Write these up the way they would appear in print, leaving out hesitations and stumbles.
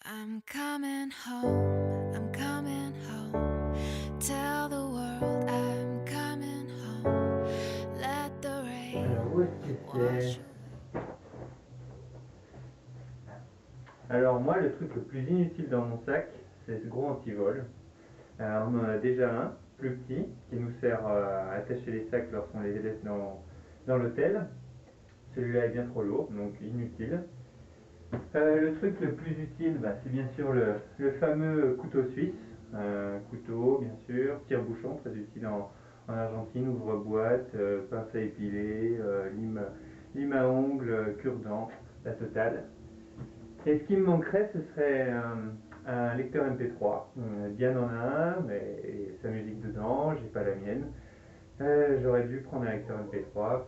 I'm coming home, I'm coming home. Tell the world I'm coming home. Let the rain Alors, où est-ce que wash c'est? Alors, moi, le truc le plus inutile dans mon sac, c'est ce gros antivol. Alors, on en a déjà un, plus petit, qui nous sert à attacher les sacs lorsqu'on les laisse dans l'hôtel. Celui-là est bien trop lourd, donc inutile. Le truc le plus utile, c'est bien sûr le fameux couteau suisse. Couteau, bien sûr, tire-bouchon, très utile en Argentine, ouvre-boîte, pince à épiler, lime à ongles, cure-dent, la totale. Et ce qui me manquerait, ce serait un lecteur MP3. Diane en a un, mais sa musique dedans, j'ai pas la mienne. J'aurais dû prendre un lecteur MP3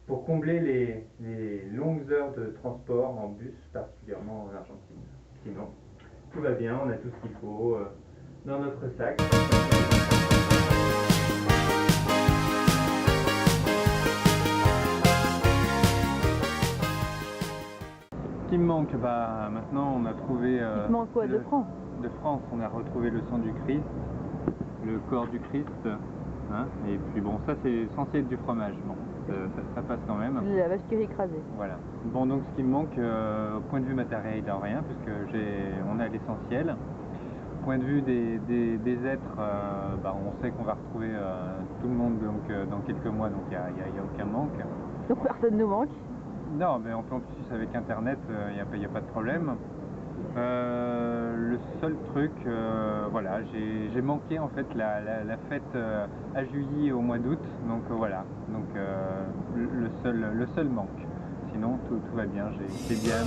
pour combler les longues heures de transport en bus, particulièrement en Argentine. Sinon, tout va bien, on a tout ce qu'il faut dans notre sac. Ce qui me manque, maintenant on a trouvé... Il te manque quoi, de France? De France, on a retrouvé le sang du Christ, le corps du Christ, hein, et puis bon, ça c'est censé être du fromage, bon, ça passe quand même. La vache qui est écrasée. Voilà. Bon, donc ce qui me manque au point de vue matériel, il n'y a rien, puisque on a l'essentiel. Au point de vue des êtres, on sait qu'on va retrouver tout le monde donc, dans quelques mois, donc il n'y a aucun manque. Donc personne nous manque. Non, mais en plus avec internet, il n'y a pas de problème. Le seul truc, voilà, j'ai manqué en fait la fête à Juilly au mois d'août, donc voilà, donc le seul manque. Sinon tout va bien, c'est bien.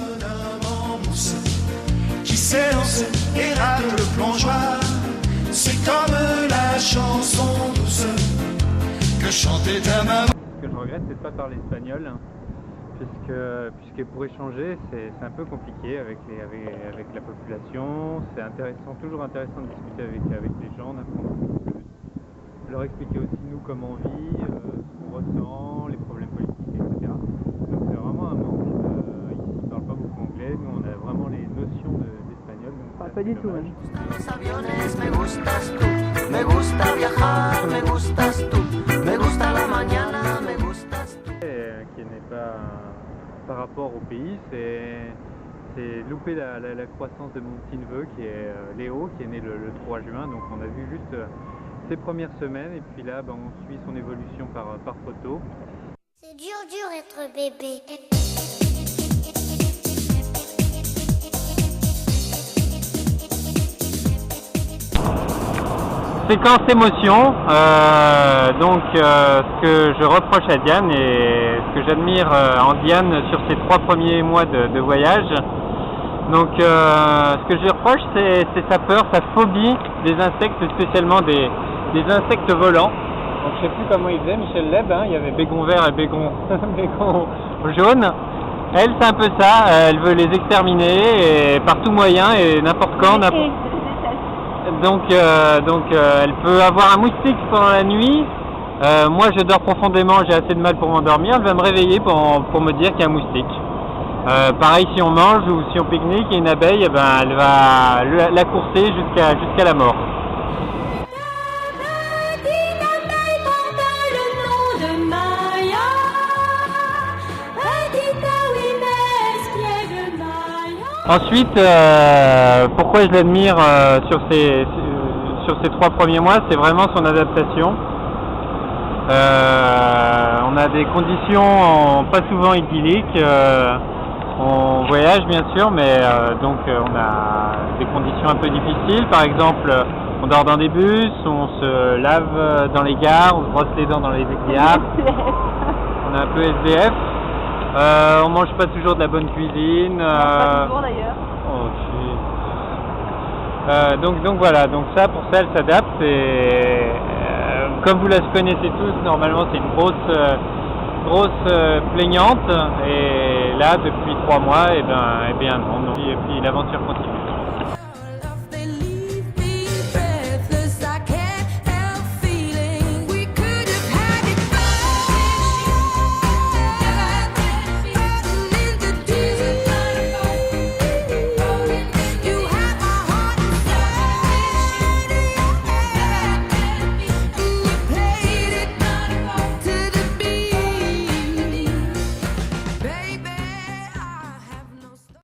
Qui s'élance et rate le plongeoir, c'est comme la chanson douce que chantait ta maman. Ce que je regrette, c'est de ne pas parler espagnol. Puisque pour échanger, c'est un peu compliqué avec la population. C'est toujours intéressant de discuter avec les gens, d'apprendre un peu plus. Leur expliquer aussi nous comment on vit, ce qu'on ressent, les problèmes politiques, etc. Donc c'est vraiment un manque. Ici, ils ne parlent pas beaucoup anglais. Nous, on a vraiment les notions d'espagnol. Pas du tout, même. Los aviones, me gustas tú, me gusta viajar, me gustas tú, me gusta la mañana, me gustas tú. Qui n'est pas par rapport au pays, c'est louper la croissance de mon petit neveu qui est Léo, qui est né le 3 juin, donc on a vu juste ses premières semaines et puis là on suit son évolution par photo. C'est dur être bébé. Séquence émotion, ce que je reproche à Diane et ce que j'admire en Diane sur ses 3 premiers mois de voyage. Donc ce que je reproche, c'est sa peur, sa phobie des insectes, spécialement des insectes volants. Donc je sais plus comment il faisait, Michel Leb, il y avait bégon vert et bégon jaune. Elle, c'est un peu ça, elle veut les exterminer et par tout moyen et n'importe quand, Donc elle peut avoir un moustique pendant la nuit. Moi je dors profondément, j'ai assez de mal pour m'endormir. Elle va me réveiller pour me dire qu'il y a un moustique. Pareil si on mange ou si on pique-nique et une abeille, elle va la courser jusqu'à la mort. Ensuite, pourquoi je l'admire sur ces 3 premiers mois, c'est vraiment son adaptation. On a des conditions pas souvent idylliques. On voyage bien sûr, mais donc on a des conditions un peu difficiles. Par exemple, on dort dans des bus, on se lave dans les gares, on se brosse les dents dans les gares. On est un peu SDF. On mange pas toujours de la bonne cuisine. Pas toujours d'ailleurs. Donc voilà, donc pour ça elle s'adapte et comme vous la connaissez tous, normalement c'est une grosse plaignante et là depuis 3 mois, et bien non. Et puis l'aventure continue.